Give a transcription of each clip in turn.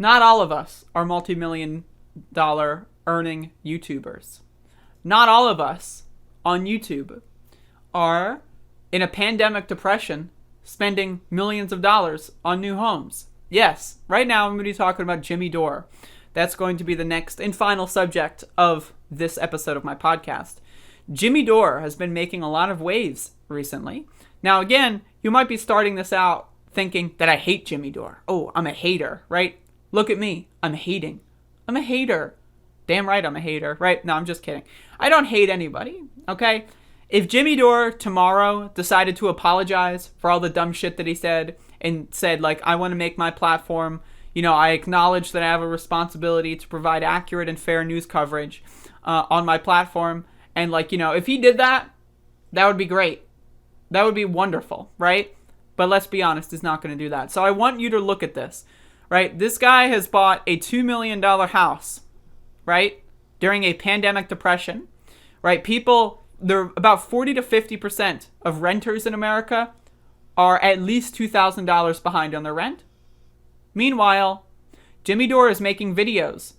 Not all of us are multi-million dollar earning YouTubers. Not all of us on YouTube are in a pandemic depression spending millions of dollars on new homes. Yes, right now I'm going to be talking about Jimmy Dore. That's going to be the next and final subject of this episode of my podcast. Jimmy Dore has been making a lot of waves recently. Now, again, you might be starting this out thinking that I hate Jimmy Dore. Oh, I'm a hater, right? Look at me. I'm hating. I'm a hater. Damn right I'm a hater, right? No, I'm just kidding. I don't hate anybody, okay? If Jimmy Dore tomorrow decided to apologize for all the dumb shit that he said and said, like, I want to make my platform, I acknowledge that I have a responsibility to provide accurate and fair news coverage on my platform. And, if he did that, that would be great. That would be wonderful, right? But let's be honest, he's not going to do that. So I want you to look at this, right? This guy has bought a $2 million house, right? During a pandemic depression, right? They're about 40 to 50% of renters in America are at least $2,000 behind on their rent. Meanwhile, Jimmy Dore is making videos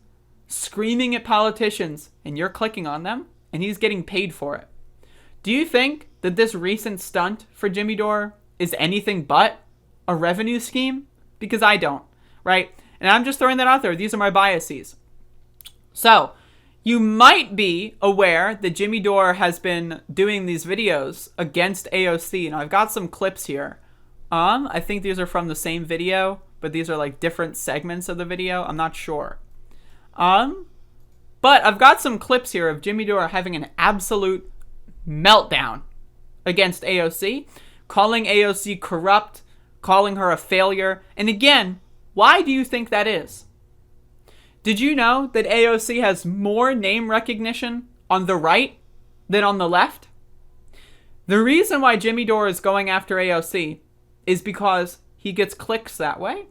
screaming at politicians, and you're clicking on them, and he's getting paid for it. Do you think that this recent stunt for Jimmy Dore is anything but a revenue scheme? Because I don't, right? And I'm just throwing that out there. These are my biases. So, you might be aware that Jimmy Dore has been doing these videos against AOC. Now, I've got some clips here. I think these are from the same video, but these are like different segments of the video. I'm not sure. But I've got some clips here of Jimmy Dore having an absolute meltdown against AOC, calling AOC corrupt, calling her a failure. And again, why do you think that is? Did you know that AOC has more name recognition on the right than on the left? The reason why Jimmy Dore is going after AOC is because he gets clicks that way.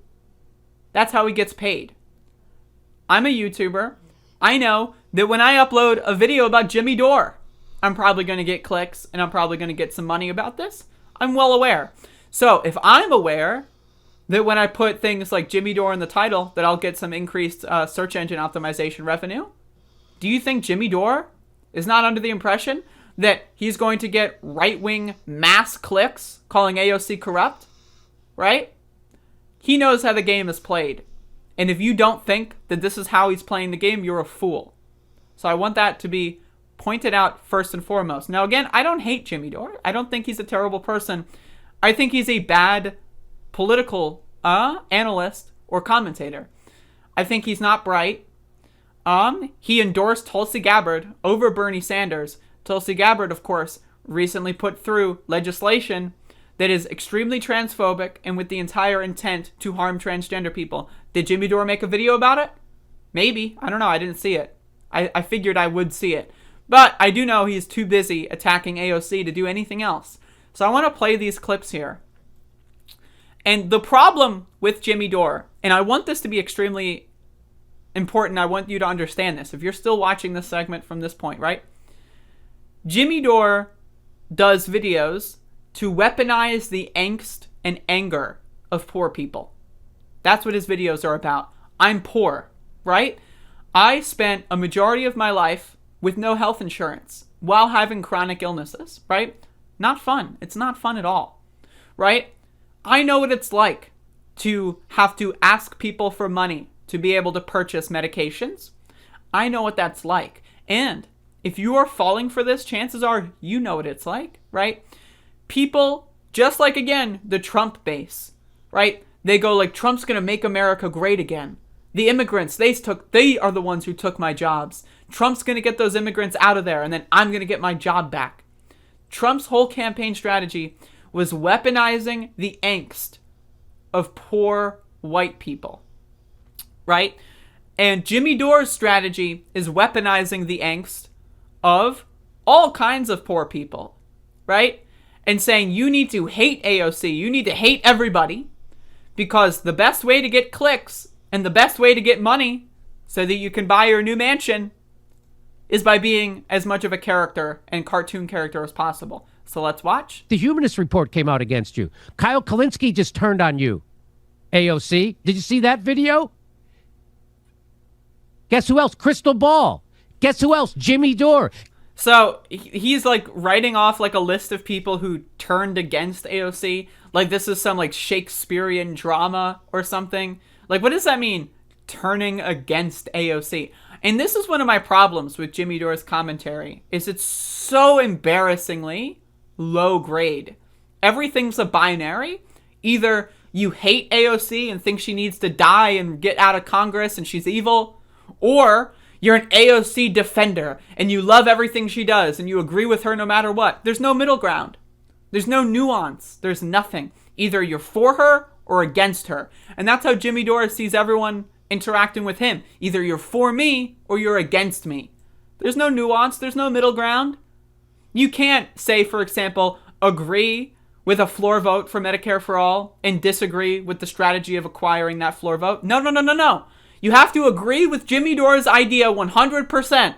That's how he gets paid. I'm a YouTuber. I know that when I upload a video about Jimmy Dore, I'm probably going to get clicks and I'm probably going to get some money about this. I'm well aware. So if I'm aware that when I put things like Jimmy Dore in the title, that I'll get some increased search engine optimization revenue, do you think Jimmy Dore is not under the impression that he's going to get right-wing mass clicks calling AOC corrupt? Right? He knows how the game is played. And if you don't think that this is how he's playing the game, you're a fool. So I want that to be pointed out first and foremost. Now, again, I don't hate Jimmy Dore. I don't think he's a terrible person. I think he's a bad political analyst or commentator. I think he's not bright. He endorsed Tulsi Gabbard over Bernie Sanders. Tulsi Gabbard, of course, recently put through legislation that is extremely transphobic and with the entire intent to harm transgender people. Did Jimmy Dore make a video about it? Maybe. I don't know. I didn't see it. I figured I would see it. But I do know he's too busy attacking AOC to do anything else. So I want to play these clips here. And the problem with Jimmy Dore, and I want this to be extremely important, I want you to understand this. If you're still watching this segment from this point, right? Jimmy Dore does videos to weaponize the angst and anger of poor people. That's what his videos are about. I'm poor, right? I spent a majority of my life with no health insurance while having chronic illnesses, right? Not fun. It's not fun at all, right? I know what it's like to have to ask people for money to be able to purchase medications. I know what that's like. And if you are falling for this, chances are you know what it's like, right? People, just like, again, the Trump base, right? They go like, Trump's going to make America great again. The immigrants, they are the ones who took my jobs. Trump's going to get those immigrants out of there, and then I'm going to get my job back. Trump's whole campaign strategy was weaponizing the angst of poor white people, right? And Jimmy Dore's strategy is weaponizing the angst of all kinds of poor people, right? And saying you need to hate AOC, you need to hate everybody, because the best way to get clicks and the best way to get money so that you can buy your new mansion is by being as much of a character and cartoon character as possible. So let's watch. The Humanist Report came out against you. Kyle Kalinske just turned on you. AOC, did you see that video? Guess who else? Crystal Ball. Guess who else? Jimmy Dore. So he's like writing off like a list of people who turned against AOC. Like this is some like Shakespearean drama or something. Like what does that mean? Turning against AOC. And this is one of my problems with Jimmy Dore's commentary, is it's so embarrassingly low grade. Everything's a binary. Either you hate AOC and think she needs to die and get out of Congress and she's evil, or you're an AOC defender and you love everything she does and you agree with her no matter what. There's no middle ground. There's no nuance. There's nothing. Either you're for her or against her. And that's how Jimmy Dore sees everyone interacting with him. Either you're for me or you're against me. There's no nuance. There's no middle ground. You can't say, for example, agree with a floor vote for Medicare for all and disagree with the strategy of acquiring that floor vote. No. You have to agree with Jimmy Dore's idea 100%.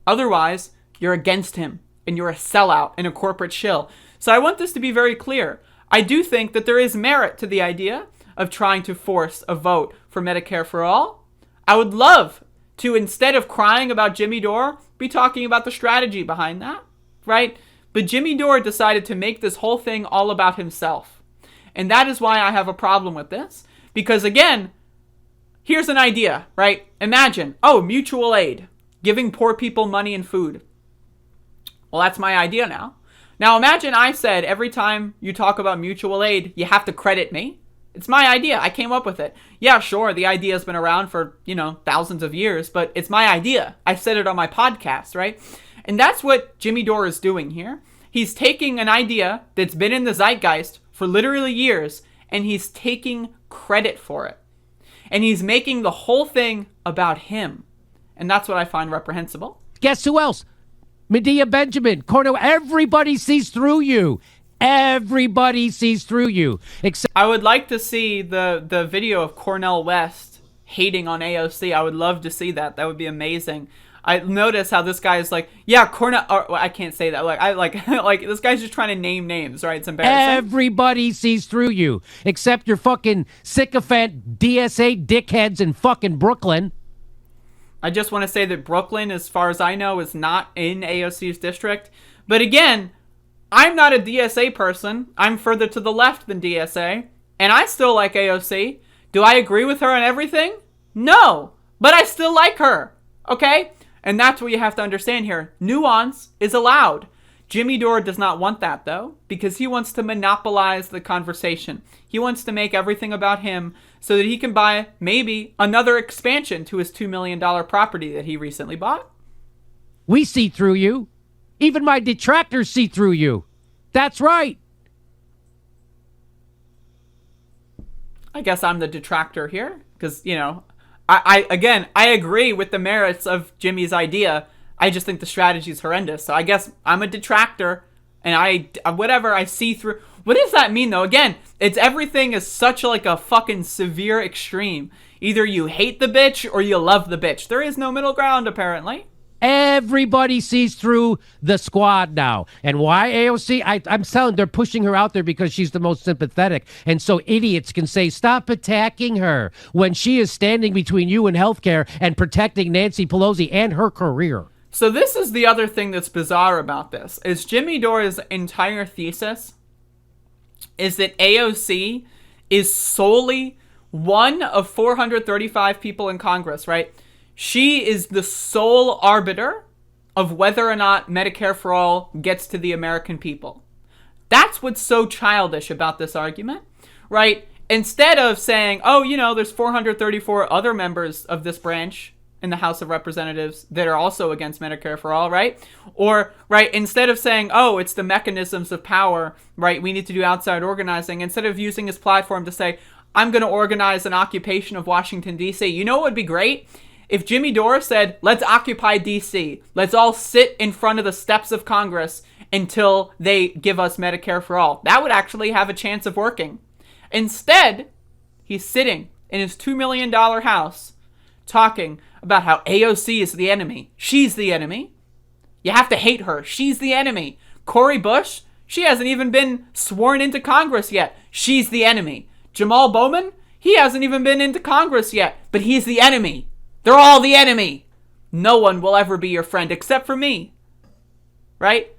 Otherwise, you're against him and you're a sellout and a corporate shill. So I want this to be very clear. I do think that there is merit to the idea of trying to force a vote for Medicare for all. I would love to, instead of crying about Jimmy Dore, be talking about the strategy behind that, right? But Jimmy Dore decided to make this whole thing all about himself. And that is why I have a problem with this. Because again, here's an idea, right? Imagine, mutual aid, giving poor people money and food. Well, that's my idea now. Now imagine I said every time you talk about mutual aid, you have to credit me. It's my idea. I came up with it. Yeah, sure, the idea has been around for, thousands of years, but it's my idea. I said it on my podcast, right? And that's what Jimmy Dore is doing here. He's taking an idea that's been in the zeitgeist for literally years, and he's taking credit for it. And he's making the whole thing about him. And that's what I find reprehensible. Guess who else? Medea Benjamin, Cornel, everybody sees through you. Everybody sees through you. Except I would like to see the video of Cornel West hating on AOC. I would love to see that. That would be amazing. I notice how this guy is like, yeah, Cornel. Well, I can't say that. Like this guy's just trying to name names, right? It's embarrassing. Everybody sees through you, except your fucking sycophant DSA dickheads in fucking Brooklyn. I just want to say that Brooklyn, as far as I know, is not in AOC's district. But again, I'm not a DSA person. I'm further to the left than DSA, and I still like AOC. Do I agree with her on everything? No, but I still like her. Okay? And that's what you have to understand here. Nuance is allowed. Jimmy Dore does not want that, though, because he wants to monopolize the conversation. He wants to make everything about him so that he can buy maybe another expansion to his $2 million property that he recently bought. We see through you. Even my detractors see through you. That's right. I guess I'm the detractor here because, I agree with the merits of Jimmy's idea. I just think the strategy is horrendous. So I guess I'm a detractor, and I see through. What does that mean, though? Again, it's everything is such like a fucking severe extreme. Either you hate the bitch or you love the bitch. There is no middle ground, apparently. Everybody sees through the squad now. And why AOC? I'm telling, they're pushing her out there because she's the most sympathetic. And so idiots can say, stop attacking her when she is standing between you and healthcare and protecting Nancy Pelosi and her career. So this is the other thing that's bizarre about this, is Jimmy Dore's entire thesis is that AOC is solely one of 435 people in Congress, right? She is the sole arbiter of whether or not Medicare for all gets to the American people. That's what's so childish about this argument, right? Instead of saying, there's 434 other members of this branch in the House of Representatives that are also against Medicare for all, right? Or, right, instead of saying, it's the mechanisms of power, right, we need to do outside organizing, instead of using his platform to say, I'm going to organize an occupation of Washington, D.C. You know what would be great? If Jimmy Dore said, let's occupy D.C., let's all sit in front of the steps of Congress until they give us Medicare for all. That would actually have a chance of working. Instead, he's sitting in his $2 million house talking about how AOC is the enemy. She's the enemy. You have to hate her. She's the enemy. Cori Bush, she hasn't even been sworn into Congress yet. She's the enemy. Jamal Bowman, he hasn't even been into Congress yet, but he's the enemy. They're all the enemy. No one will ever be your friend except for me. Right?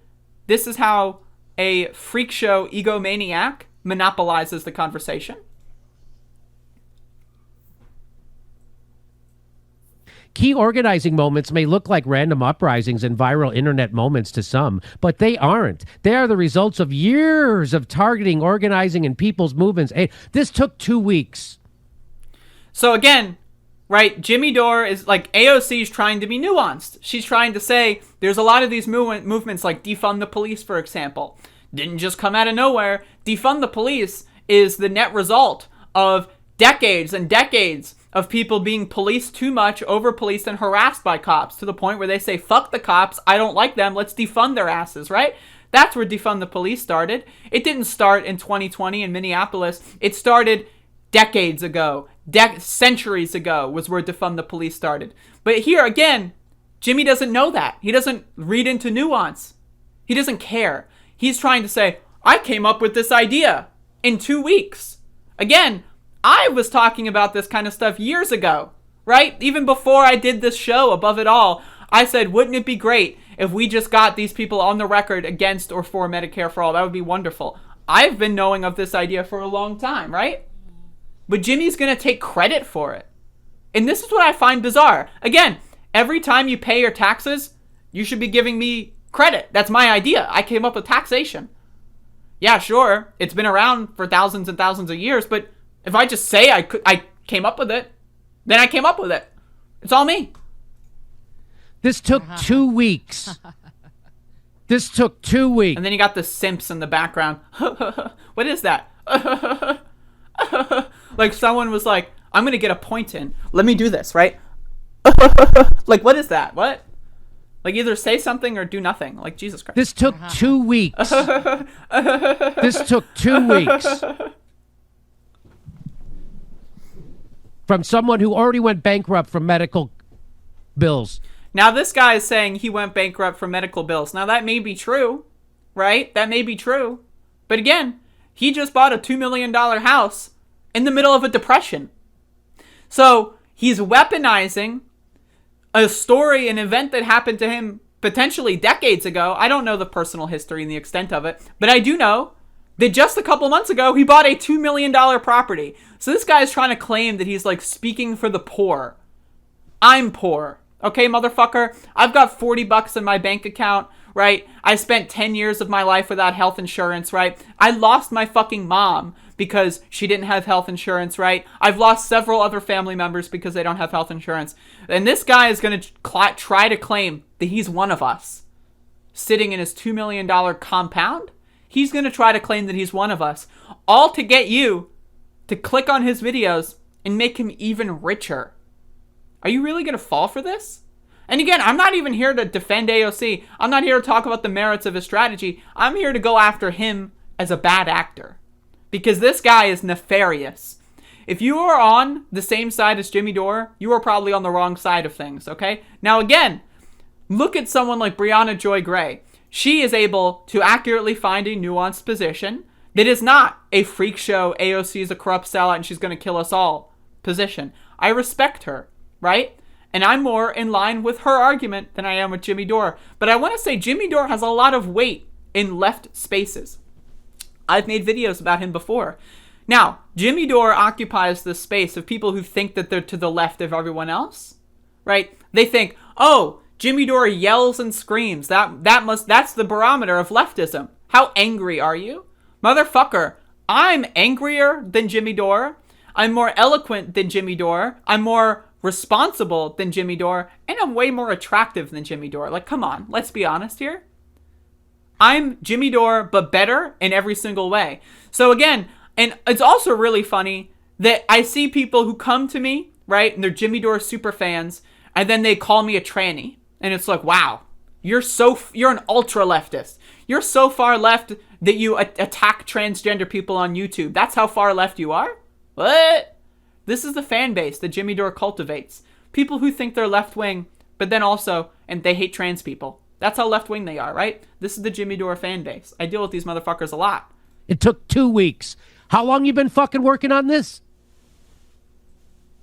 This is how a freak show egomaniac monopolizes the conversation. Key organizing moments may look like random uprisings and viral internet moments to some, but they aren't. They are the results of years of targeting, organizing, and people's movements. This took 2 weeks. So again, right, Jimmy Dore is like, AOC is trying to be nuanced. She's trying to say there's a lot of these movements like defund the police, for example. Didn't just come out of nowhere. Defund the police is the net result of decades and decades of people being policed too much, over-policed, and harassed by cops to the point where they say, fuck the cops, I don't like them, let's defund their asses, right? That's where defund the police started. It didn't start in 2020 in Minneapolis. It started decades ago. Centuries ago was where defund the police started. But here, again, Jimmy doesn't know that. He doesn't read into nuance. He doesn't care. He's trying to say, I came up with this idea in 2 weeks. Again, I was talking about this kind of stuff years ago, right? Even before I did this show, Above It All, I said, wouldn't it be great if we just got these people on the record against or for Medicare for all? That would be wonderful. I've been knowing of this idea for a long time, right? But Jimmy's going to take credit for it. And this is what I find bizarre. Again, every time you pay your taxes, you should be giving me credit. That's my idea. I came up with taxation. Yeah, sure, it's been around for thousands and thousands of years, but if I just say I came up with it, then I came up with it. It's all me. This took 2 weeks. This took 2 weeks. And then you got the simps in the background. What is that? Like someone was like, I'm going to get a point in. Let me do this, right? Like, what is that? What? Like, either say something or do nothing. Like, Jesus Christ. This took 2 weeks. This took 2 weeks. From someone who already went bankrupt from medical bills. Now, this guy is saying he went bankrupt from medical bills. Now, that may be true, right? That may be true. But again, he just bought a $2 million house in the middle of a depression. So, he's weaponizing a story, an event that happened to him potentially decades ago. I don't know the personal history and the extent of it, but I do know that just a couple months ago, he bought a $2 million property. So this guy is trying to claim that he's like speaking for the poor. I'm poor. Okay, motherfucker? I've got $40 in my bank account, right? I spent 10 years of my life without health insurance, right? I lost my fucking mom because she didn't have health insurance, right? I've lost several other family members because they don't have health insurance. And this guy is going to try to claim that he's one of us, sitting in his $2 million compound. He's going to try to claim that he's one of us, all to get you to click on his videos and make him even richer. Are you really going to fall for this? And again, I'm not even here to defend AOC. I'm not here to talk about the merits of his strategy. I'm here to go after him as a bad actor, because this guy is nefarious. If you are on the same side as Jimmy Dore, you are probably on the wrong side of things, okay? Now again, look at someone like Brianna Joy Gray. She is able to accurately find a nuanced position that is not a freak show, AOC is a corrupt sellout and she's going to kill us all position. I respect her, right? And I'm more in line with her argument than I am with Jimmy Dore. But I want to say Jimmy Dore has a lot of weight in left spaces. I've made videos about him before. Now, Jimmy Dore occupies the space of people who think that they're to the left of everyone else, right? They think, oh, Jimmy Dore yells and screams. That's the barometer of leftism. How angry are you? Motherfucker, I'm angrier than Jimmy Dore. I'm more eloquent than Jimmy Dore. I'm more responsible than Jimmy Dore. And I'm way more attractive than Jimmy Dore. Like, come on, let's be honest here. I'm Jimmy Dore, but better in every single way. So again, and it's also really funny that I see people who come to me, right, and they're Jimmy Dore super fans, and then they call me a tranny. And it's like, wow, you're an ultra leftist. You're so far left that you attack transgender people on YouTube. That's how far left you are? What? This is the fan base that Jimmy Dore cultivates. People who think they're left-wing, but then also, and they hate trans people. That's how left-wing they are, right? This is the Jimmy Dore fan base. I deal with these motherfuckers a lot. It took 2 weeks. How long you been fucking working on this?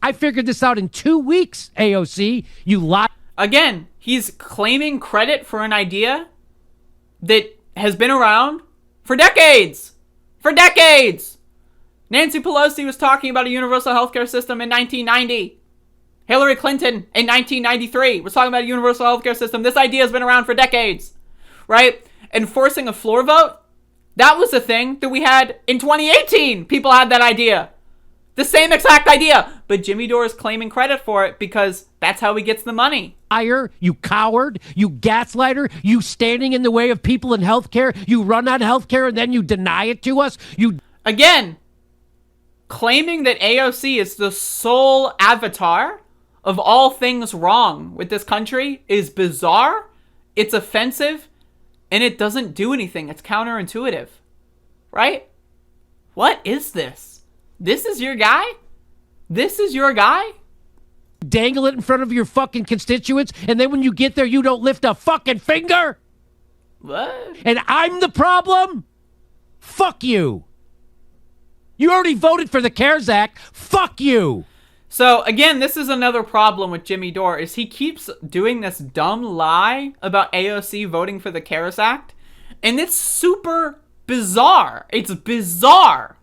I figured this out in 2 weeks, AOC. You lie. Again, he's claiming credit for an idea that has been around for decades. For decades! Nancy Pelosi was talking about a universal healthcare system in 1990. Hillary Clinton in 1993 was talking about a universal healthcare system. This idea has been around for decades, right? Enforcing a floor vote, that was a thing that we had in 2018. People had that idea. The same exact idea. But Jimmy Dore is claiming credit for it because that's how he gets the money. Liar, you coward, you gaslighter, you standing in the way of people in healthcare, you run on healthcare and then you deny it to us. Again, claiming that AOC is the sole avatar of all things wrong with this country is bizarre, it's offensive, and it doesn't do anything. It's counterintuitive, right? What is this? This is your guy? This is your guy? Dangle it in front of your fucking constituents, and then when you get there, you don't lift a fucking finger? What? And I'm the problem? Fuck you. You already voted for the CARES Act. Fuck you. So, again, this is another problem with Jimmy Dore, is he keeps doing this dumb lie about AOC voting for the CARES Act, and it's super bizarre. It's bizarre.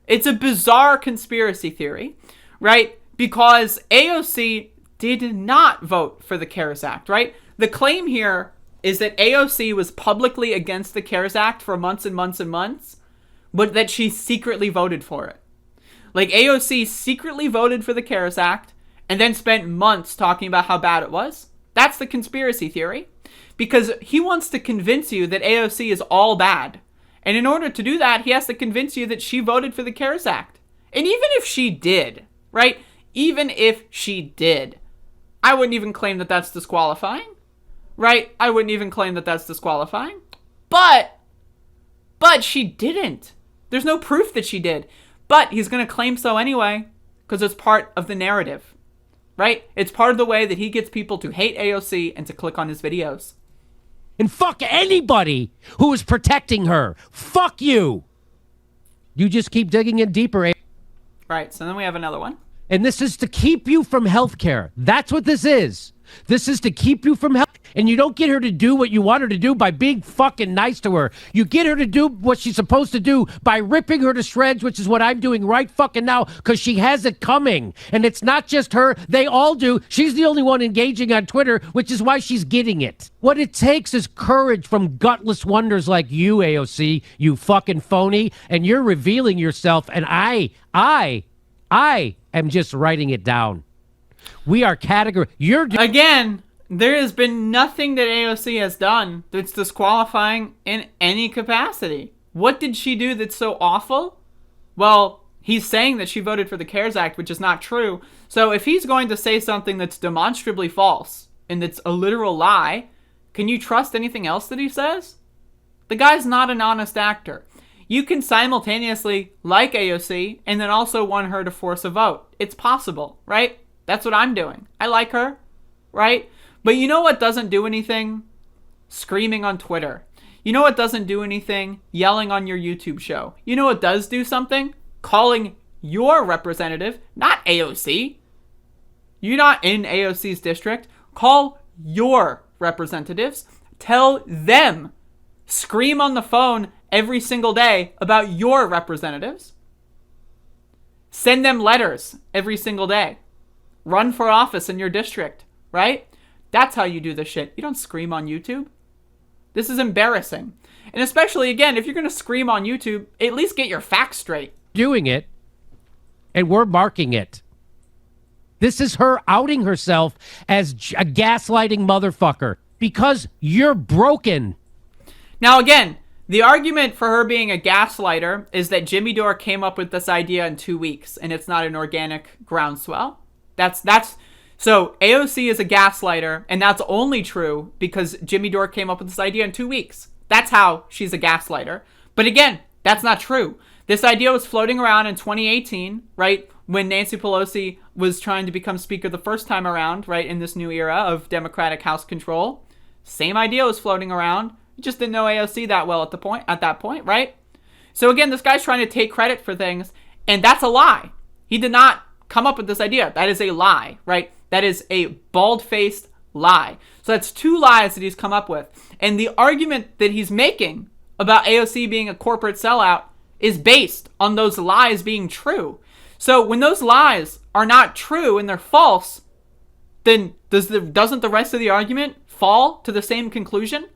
It's a bizarre conspiracy theory, right? Because AOC did not vote for the CARES Act, right? The claim here is that AOC was publicly against the CARES Act for months and months and months, but that she secretly voted for it. Like, AOC secretly voted for the CARES Act and then spent months talking about how bad it was. That's the conspiracy theory. Because he wants to convince you that AOC is all bad. And in order to do that, he has to convince you that she voted for the CARES Act. And even if she did, right? Even if she did, I wouldn't even claim that that's disqualifying, right? I wouldn't even claim that that's disqualifying. But she didn't. There's no proof that she did. But he's going to claim so anyway, because it's part of the narrative, right? It's part of the way that he gets people to hate AOC and to click on his videos. And fuck anybody who is protecting her. Fuck you. You just keep digging in deeper. Right, so then we have another one. And this is to keep you from health care. That's what this is. This is to keep you from health. And you don't get her to do what you want her to do by being fucking nice to her. You get her to do what she's supposed to do by ripping her to shreds, which is what I'm doing right fucking now, because she has it coming. And it's not just her. They all do. She's the only one engaging on Twitter, which is why she's getting it. What it takes is courage from gutless wonders like you, AOC, you fucking phony. And you're revealing yourself. And I am just writing it down. We are Again, there has been nothing that AOC has done that's disqualifying in any capacity. What did she do that's so awful? Well, he's saying that she voted for the CARES Act, which is not true. So if he's going to say something that's demonstrably false and that's a literal lie, can you trust anything else that he says? The guy's not an honest actor. You can simultaneously like AOC and then also want her to force a vote. It's possible, right? That's what I'm doing. I like her, right? But you know what doesn't do anything? Screaming on Twitter. You know what doesn't do anything? Yelling on your YouTube show. You know what does do something? Calling your representative, not AOC. You're not in AOC's district. Call your representatives. Tell them. Scream on the phone every single day about your representatives. Send them letters every single day. Run for office in your district, right? That's how you do this shit. You don't scream on YouTube. This is embarrassing. And especially, again, if you're going to scream on YouTube, at least get your facts straight. Doing it, and we're marking it. This is her outing herself as a gaslighting motherfucker because you're broken. Now, again, the argument for her being a gaslighter is that Jimmy Dore came up with this idea in 2 weeks, and it's not an organic groundswell. So AOC is a gaslighter, and that's only true because Jimmy Dore came up with this idea in 2 weeks. That's how she's a gaslighter. But again, that's not true. This idea was floating around in 2018, right, when Nancy Pelosi was trying to become speaker the first time around, right, in this new era of Democratic House control. Same idea was floating around. You just didn't know AOC that well at that point, right? So again, this guy's trying to take credit for things, and that's a lie. He did not come up with this idea. That is a lie, right? That is a bald-faced lie. So that's 2 lies that he's come up with. And the argument that he's making about AOC being a corporate sellout is based on those lies being true. So when those lies are not true and they're false, then doesn't the rest of the argument fall to the same conclusion?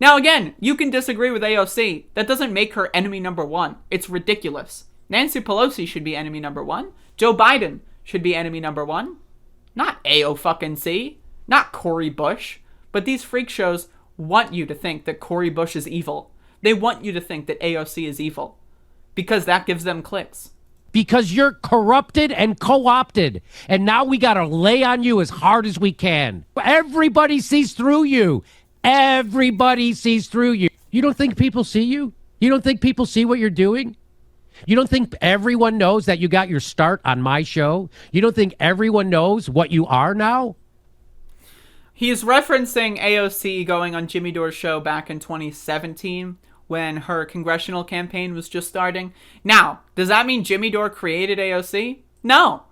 Now again, you can disagree with AOC. That doesn't make her enemy number 1. It's ridiculous. Nancy Pelosi should be enemy number 1. Joe Biden should be enemy number 1. Not AOC. Not Cori Bush. But these freak shows want you to think that Cori Bush is evil. They want you to think that AOC is evil. Because that gives them clicks. Because you're corrupted and co-opted. And now we got to lay on you as hard as we can. Everybody sees through you. Everybody sees through you. You don't think people see you? You don't think people see what you're doing? You don't think everyone knows that you got your start on my show? You don't think everyone knows what you are now? He's referencing AOC going on Jimmy Dore's show back in 2017 when her congressional campaign was just starting. Now, does that mean Jimmy Dore created AOC? No.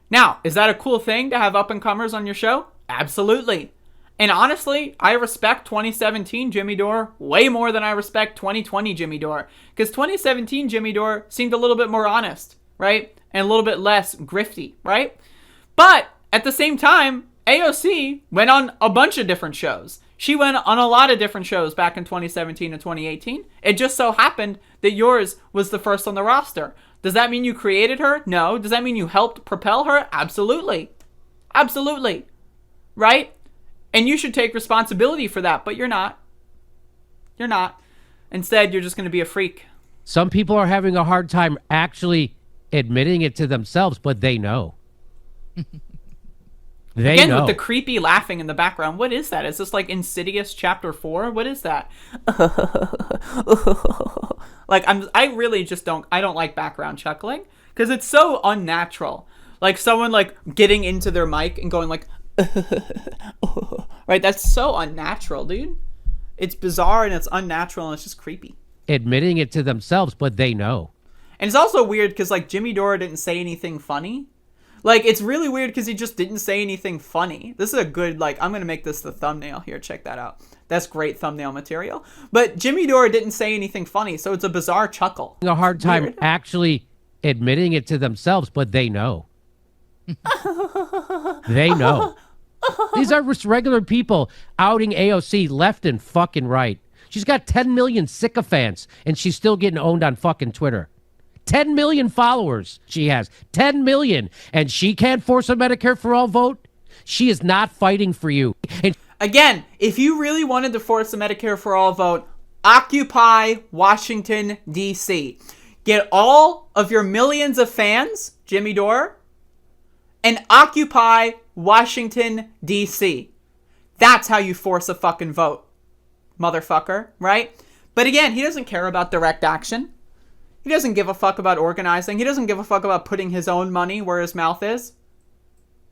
Now, is that a cool thing to have up-and-comers on your show? Absolutely. And honestly, I respect 2017 Jimmy Dore way more than I respect 2020 Jimmy Dore. Because 2017 Jimmy Dore seemed a little bit more honest, right? And a little bit less grifty, right? But at the same time, AOC went on a bunch of different shows. She went on a lot of different shows back in 2017 and 2018. It just so happened that yours was the first on the roster. Does that mean you created her? No. Does that mean you helped propel her? Absolutely. Absolutely. Right? And you should take responsibility for that, but you're not. You're not. Instead, you're just going to be a freak. Some people are having a hard time actually admitting it to themselves, but they know. They Again, know. with the creepy laughing in the background. What is that? Is this like Insidious Chapter 4? What is that? Like, I really just don't like background chuckling because it's so unnatural. Like someone like getting into their mic and going like, right? That's so unnatural, dude. It's bizarre and it's unnatural and it's just creepy. Admitting it to themselves, but they know. And it's also weird because like Jimmy Dore didn't say anything funny. Like, it's really weird because he just didn't say anything funny. This is a good, like, I'm going to make this the thumbnail here. Check that out. That's great thumbnail material. But Jimmy Dore didn't say anything funny, so it's a bizarre chuckle. A hard time actually admitting it to themselves, but they know. They know. These are just regular people outing AOC left and fucking right. She's got 10 million sycophants, and she's still getting owned on fucking Twitter. 10 million followers she has. 10 million. And she can't force a Medicare for all vote? She is not fighting for you. And again, if you really wanted to force a Medicare for all vote, occupy Washington, D.C. Get all of your millions of fans, Jimmy Dore, and occupy Washington, D.C. That's how you force a fucking vote, motherfucker, right? But again, he doesn't care about direct action. He doesn't give a fuck about organizing. He doesn't give a fuck about putting his own money where his mouth is.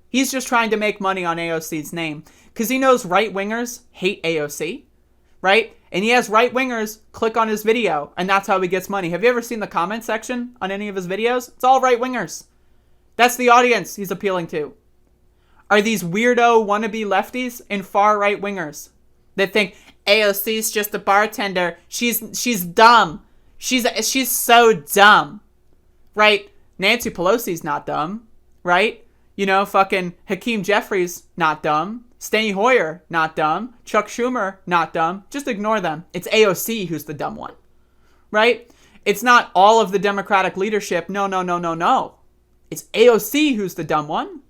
He's just trying to make money on AOC's name. Because he knows right-wingers hate AOC, right? And he has right-wingers click on his video, and that's how he gets money. Have you ever seen the comment section on any of his videos? It's all right-wingers. That's the audience he's appealing to. Are these weirdo wannabe lefties and far right-wingers that think AOC's just a bartender. She's dumb. She's so dumb, right? Nancy Pelosi's not dumb, right? You know, fucking Hakeem Jeffries, not dumb. Steny Hoyer, not dumb. Chuck Schumer, not dumb. Just ignore them. It's AOC who's the dumb one, right? It's not all of the Democratic leadership. No. It's AOC who's the dumb one.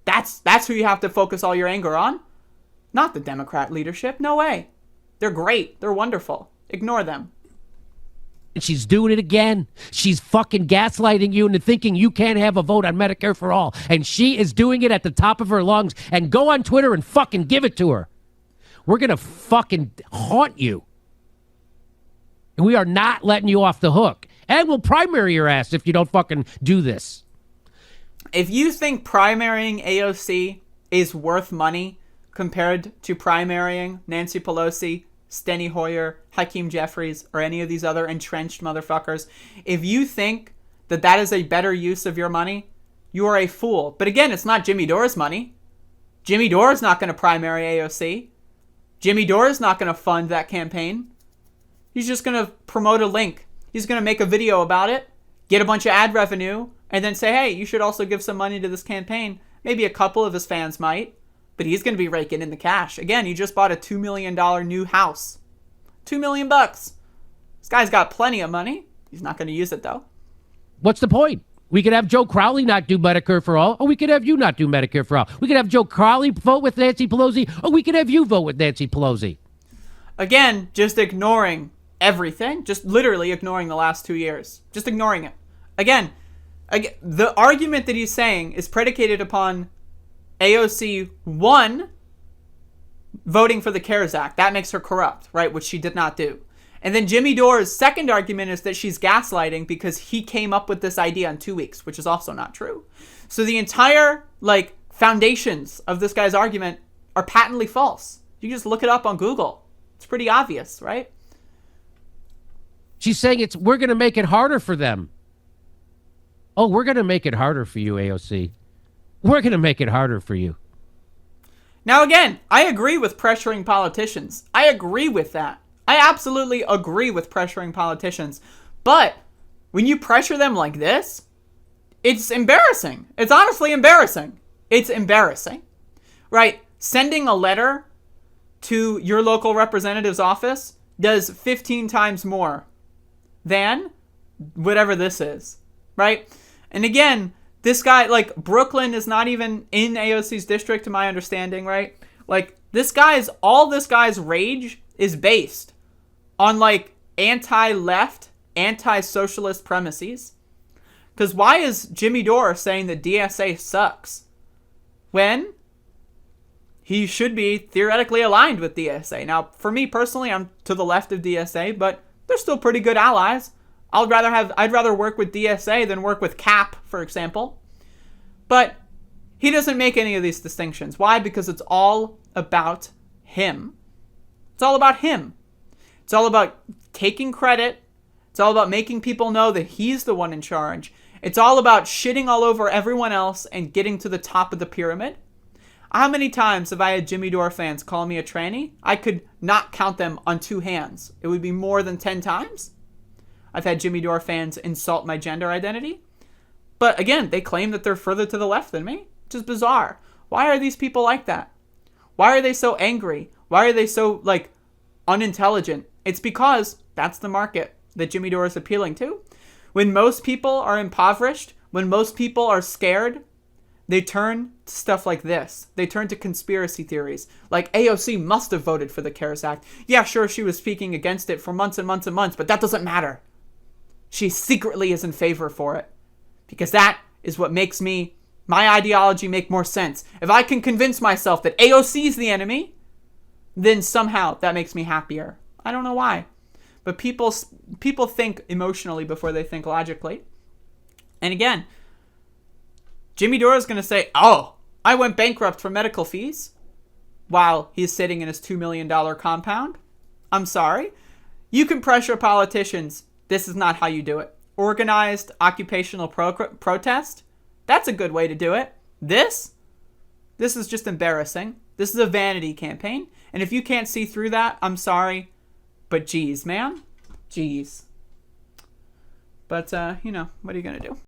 That's who you have to focus all your anger on. Not the Democrat leadership. No way. They're great. They're wonderful. Ignore them. And she's doing it again. She's fucking gaslighting you into thinking you can't have a vote on Medicare for all. And she is doing it at the top of her lungs. And go on Twitter and fucking give it to her. We're going to fucking haunt you. And we are not letting you off the hook. And we'll primary your ass if you don't fucking do this. If you think primarying AOC is worth money compared to primarying Nancy Pelosi, Steny Hoyer, Hakeem Jeffries, or any of these other entrenched motherfuckers, if you think that that is a better use of your money, you are a fool. But again, it's not Jimmy Dore's money. Jimmy Dore is not going to primary AOC. Jimmy Dore is not going to fund that campaign. He's just going to promote a link. He's going to make a video about it, get a bunch of ad revenue, and then say, hey, you should also give some money to this campaign. Maybe a couple of his fans might, but he's going to be raking in the cash. Again, he just bought a $2 million new house. $2 million bucks. This guy's got plenty of money. He's not going to use it, though. What's the point? We could have Joe Crowley not do Medicare for all, or we could have you not do Medicare for all. We could have Joe Crowley vote with Nancy Pelosi, or we could have you vote with Nancy Pelosi. Again, just ignoring everything. Just literally ignoring the last 2 years. Just ignoring it. Again, the argument that he's saying is predicated upon AOC, one, voting for the CARES Act. That makes her corrupt, right? Which she did not do. And then Jimmy Dore's second argument is that she's gaslighting because he came up with this idea in 2 weeks, which is also not true. So the entire, foundations of this guy's argument are patently false. You can just look it up on Google. It's pretty obvious, right? She's saying we're going to make it harder for them. Oh, we're going to make it harder for you, AOC. We're going to make it harder for you. Now, again, I agree with pressuring politicians. I agree with that. I absolutely agree with pressuring politicians. But when you pressure them like this, it's embarrassing. It's honestly embarrassing. It's embarrassing, right? Sending a letter to your local representative's office does 15 times more than whatever this is, right? And again, this guy, Brooklyn is not even in AOC's district, to my understanding, right? This guy's rage is based on, anti-left, anti-socialist premises. Because why is Jimmy Dore saying that DSA sucks when he should be theoretically aligned with DSA? Now, for me personally, I'm to the left of DSA, but they're still pretty good allies. I'd rather work with DSA than work with CAP, for example. But he doesn't make any of these distinctions. Why? Because it's all about him. It's all about him. It's all about taking credit. It's all about making people know that he's the one in charge. It's all about shitting all over everyone else and getting to the top of the pyramid. How many times have I had Jimmy Dore fans call me a tranny? I could not count them on two hands. It would be more than 10 times. I've had Jimmy Dore fans insult my gender identity. But again, they claim that they're further to the left than me, which is bizarre. Why are these people like that? Why are they so angry? Why are they so, unintelligent? It's because that's the market that Jimmy Dore is appealing to. When most people are impoverished, when most people are scared, they turn to stuff like this. They turn to conspiracy theories. AOC must have voted for the CARES Act. Yeah, sure, she was speaking against it for months and months and months, but that doesn't matter. She secretly is in favor for it. Because that is what makes my ideology make more sense. If I can convince myself that AOC is the enemy, then somehow that makes me happier. I don't know why. But people think emotionally before they think logically. And again, Jimmy Dore is going to say, oh, I went bankrupt for medical fees while he's sitting in his $2 million compound. I'm sorry. You can pressure politicians. This is not how you do it. Organized occupational protest. That's a good way to do it. This is just embarrassing. This is a vanity campaign. And if you can't see through that, I'm sorry. But geez, man. Geez. But, what are you going to do?